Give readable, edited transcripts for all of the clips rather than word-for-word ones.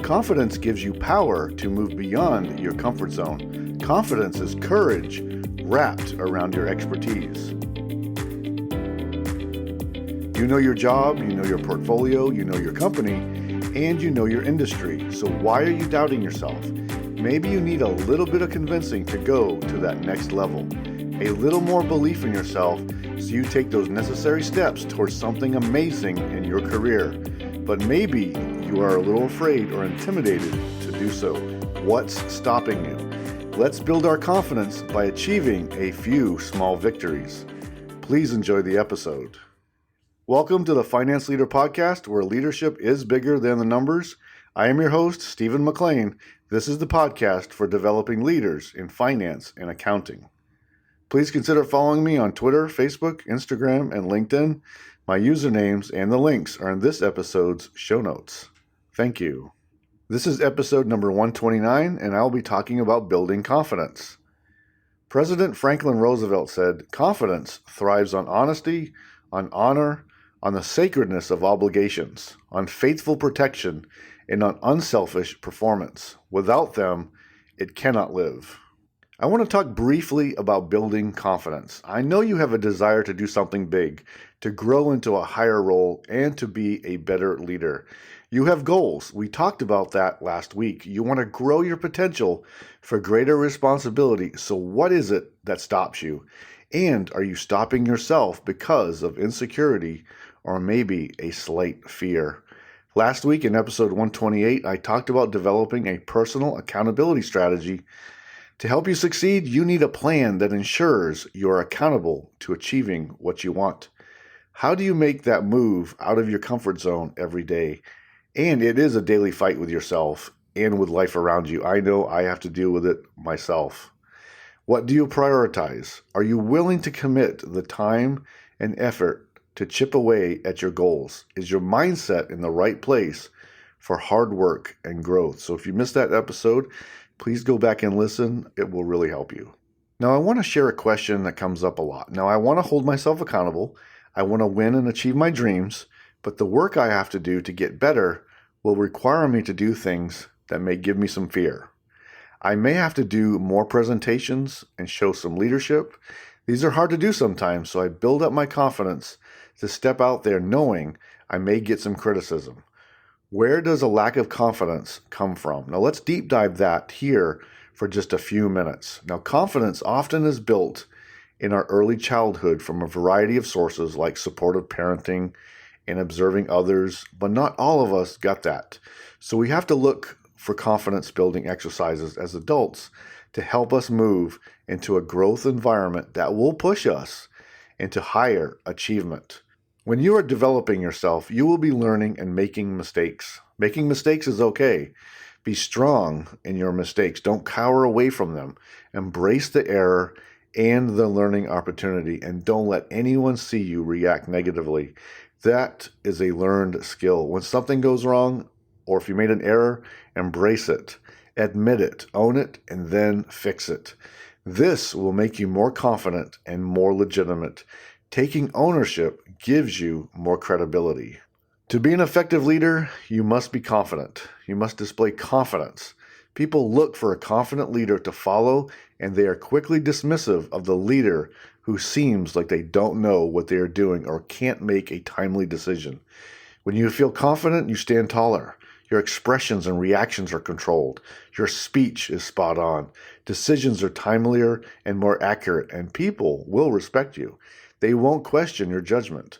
Confidence gives you power to move beyond your comfort zone. Confidence is courage wrapped around your expertise. You know your job, you know your portfolio, you know your company, and you know your industry. So why are you doubting yourself? Maybe you need a little bit of convincing to go to that next level. A little more belief in yourself so you take those necessary steps towards something amazing in your career. But maybe you are a little afraid or intimidated to do so. What's stopping you? Let's build our confidence by achieving a few small victories. Please enjoy the episode. Welcome to the Finance Leader Podcast, where leadership is bigger than the numbers. I am your host, Stephen McLean. This is the podcast for developing leaders in finance and accounting. Please consider following me on Twitter, Facebook, Instagram, and LinkedIn. My usernames and the links are in this episode's show notes. Thank you. This is episode number 129, and I'll be talking about building confidence. President Franklin Roosevelt said, "Confidence thrives on honesty, on honor, on the sacredness of obligations, on faithful protection, and on unselfish performance. Without them, it cannot live." I want to talk briefly about building confidence. I know you have a desire to do something big, to grow into a higher role, and to be a better leader. You have goals. We talked about that last week. You want to grow your potential for greater responsibility. So what is it that stops you? And are you stopping yourself because of insecurity or maybe a slight fear? Last week in episode 128, I talked about developing a personal accountability strategy. To help you succeed, you need a plan that ensures you are accountable to achieving what you want. How do you make that move out of your comfort zone every day? And it is a daily fight with yourself and with life around you. I know I have to deal with it myself. What do you prioritize? Are you willing to commit the time and effort to chip away at your goals? Is your mindset in the right place for hard work and growth? So if you missed that episode, please go back and listen. It will really help you. Now, I want to share a question that comes up a lot. Now, I want to hold myself accountable. I want to win and achieve my dreams, but the work I have to do to get better will require me to do things that may give me some fear. I may have to do more presentations and show some leadership. These are hard to do sometimes, so I build up my confidence to step out there knowing I may get some criticism. Where does a lack of confidence come from? Now let's deep dive that here for just a few minutes. Now, confidence often is built in our early childhood from a variety of sources like supportive parenting and observing others, but not all of us got that. So we have to look for confidence building exercises as adults to help us move into a growth environment that will push us into higher achievement. When you are developing yourself, you will be learning and making mistakes. Making mistakes is okay. Be strong in your mistakes. Don't cower away from them. Embrace the error and the learning opportunity, and don't let anyone see you react negatively. That is a learned skill. When something goes wrong, or if you made an error, embrace it, admit it, own it, and then fix it. This will make you more confident and more legitimate. Taking ownership gives you more credibility. To be an effective leader, you must be confident. You must display confidence. People look for a confident leader to follow, and they are quickly dismissive of the leader who seems like they don't know what they are doing or can't make a timely decision. When you feel confident, you stand taller. Your expressions and reactions are controlled. Your speech is spot on. Decisions are timelier and more accurate, and people will respect you. They won't question your judgment.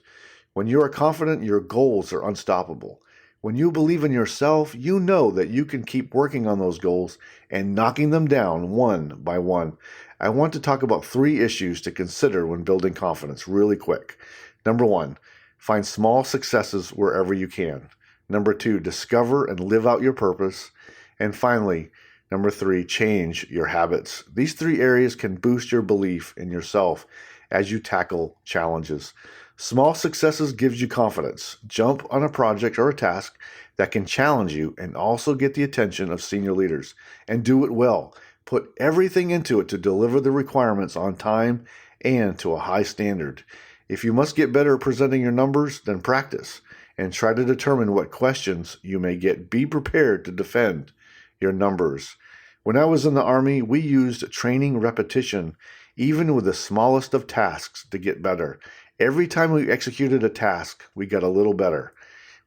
When you are confident, your goals are unstoppable. When you believe in yourself, you know that you can keep working on those goals and knocking them down one by one. I want to talk about 3 issues to consider when building confidence really quick. Number 1, find small successes wherever you can. Number 2, discover and live out your purpose. And finally, number 3, change your habits. These 3 areas can boost your belief in yourself as you tackle challenges. Small successes gives you confidence. Jump on a project or a task that can challenge you and also get the attention of senior leaders. And do it well. Put everything into it to deliver the requirements on time and to a high standard. If you must get better at presenting your numbers, then practice. and try to determine what questions you may get. Be prepared to defend your numbers. When I was in the Army, we used training repetition, even with the smallest of tasks, to get better. Every time we executed a task, we got a little better.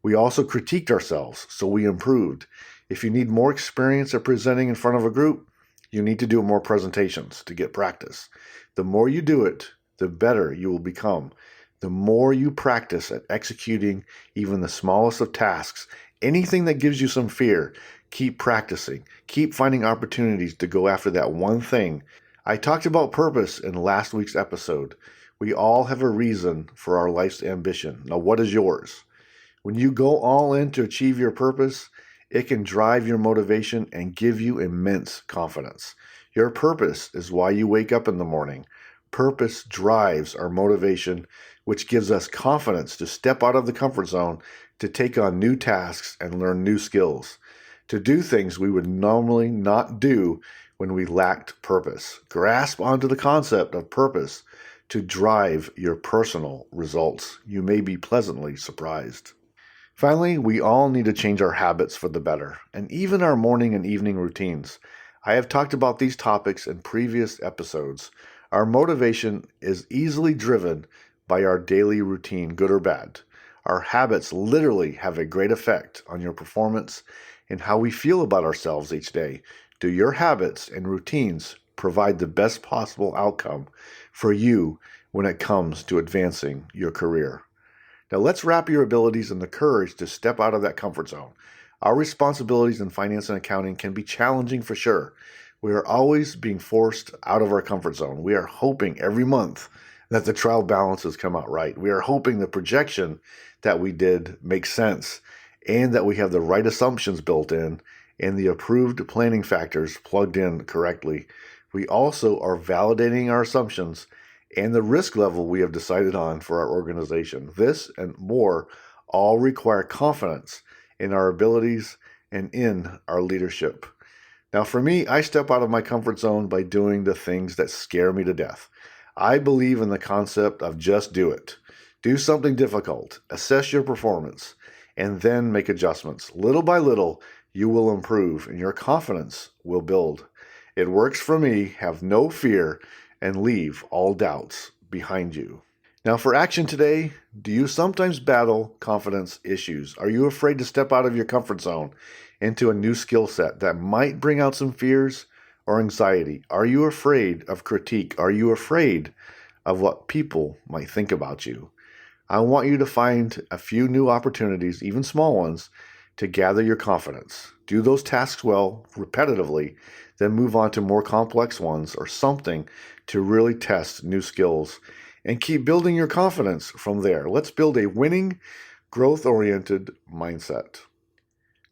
We also critiqued ourselves, so we improved. If you need more experience at presenting in front of a group, you need to do more presentations to get practice. The more you do it, the better you will become. The more you practice at executing even the smallest of tasks, anything that gives you some fear, keep practicing. Keep finding opportunities to go after that one thing. I talked about purpose in last week's episode. We all have a reason for our life's ambition. Now, what is yours? When you go all in to achieve your purpose, it can drive your motivation and give you immense confidence. Your purpose is why you wake up in the morning. Purpose drives our motivation, which gives us confidence to step out of the comfort zone, to take on new tasks and learn new skills, to do things we would normally not do when we lacked purpose. Grasp onto the concept of purpose to drive your personal results. You may be pleasantly surprised. Finally, we all need to change our habits for the better, and even our morning and evening routines. I have talked about these topics in previous episodes. Our motivation is easily driven by our daily routine, good or bad. Our habits literally have a great effect on your performance and how we feel about ourselves each day. Do your habits and routines provide the best possible outcome for you when it comes to advancing your career? Now let's wrap your abilities in the courage to step out of that comfort zone. Our responsibilities in finance and accounting can be challenging for sure. We are always being forced out of our comfort zone. We are hoping every month that the trial balances come out right. We are hoping the projection that we did makes sense and that we have the right assumptions built in and the approved planning factors plugged in correctly. We also are validating our assumptions and the risk level we have decided on for our organization. This and more all require confidence in our abilities and in our leadership. Now, for me, I step out of my comfort zone by doing the things that scare me to death. I believe in the concept of just do it. Do something difficult, assess your performance, and then make adjustments. Little by little, you will improve and your confidence will build. It works for me. Have no fear and leave all doubts behind you. Now for action today, do you sometimes battle confidence issues? Are you afraid to step out of your comfort zone into a new skill set that might bring out some fears or anxiety? Are you afraid of critique? Are you afraid of what people might think about you? I want you to find a few new opportunities, even small ones, to gather your confidence. Do those tasks well, repetitively, then move on to more complex ones or something to really test new skills and keep building your confidence from there. Let's build a winning, growth-oriented mindset.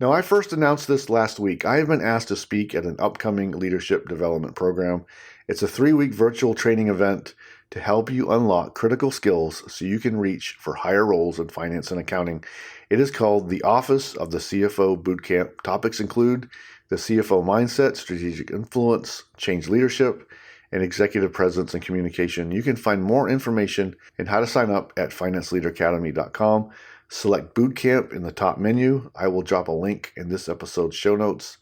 Now, I first announced this last week. I have been asked to speak at an upcoming leadership development program. It's a 3-week virtual training event to help you unlock critical skills so you can reach for higher roles in finance and accounting. It is called the Office of the CFO Bootcamp. Topics include the CFO mindset, strategic influence, change leadership, and executive presence and communication. You can find more information and how to sign up at financeleaderacademy.com. Select Bootcamp in the top menu. I will drop a link in this episode's show notes.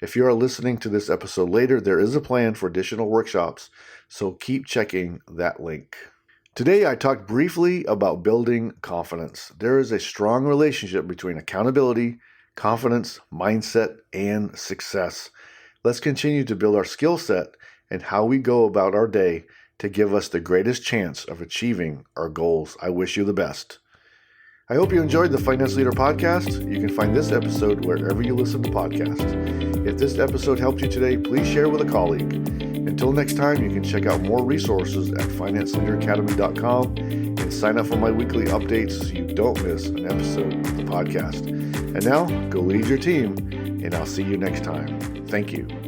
If you are listening to this episode later, there is a plan for additional workshops, so keep checking that link. Today, I talked briefly about building confidence. There is a strong relationship between accountability, confidence, mindset, and success. Let's continue to build our skill set and how we go about our day to give us the greatest chance of achieving our goals. I wish you the best. I hope you enjoyed the Finance Leader Podcast. You can find this episode wherever you listen to podcasts. If this episode helped you today, please share with a colleague. Until next time, you can check out more resources at financeleaderacademy.com and sign up for my weekly updates so you don't miss an episode of the podcast. And now, go lead your team, and I'll see you next time. Thank you.